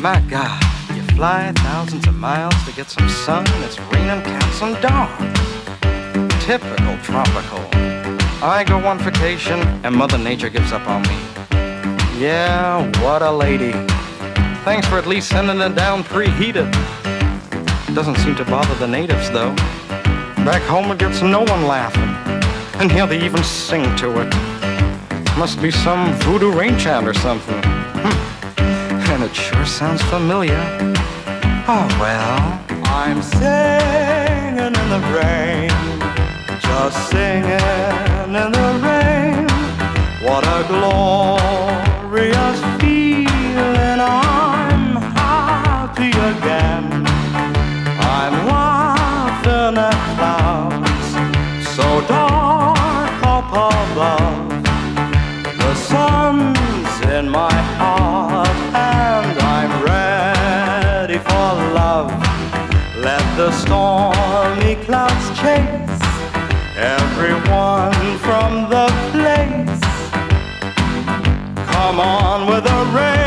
My God, you fly thousands of miles to get some sun and it's raining cats and dogs. Typical tropical. I go on vacation and Mother Nature gives up on me. Yeah, what a lady. Thanks for at least sending it down preheated. Doesn't seem to bother the natives though. Back home it gets no one laughing. And here they even sing to it. Must be some voodoo rain chant or something. And it sure sounds familiar. Oh well. I'm singing in the rain, just singing in the rain. What a glorious feeling. I'm happy again. I'm laughing at clouds so dark up above. The sun's in my heart and I'm ready for love. Let the stormy clouds chase everyone from the place. Come on with the rain.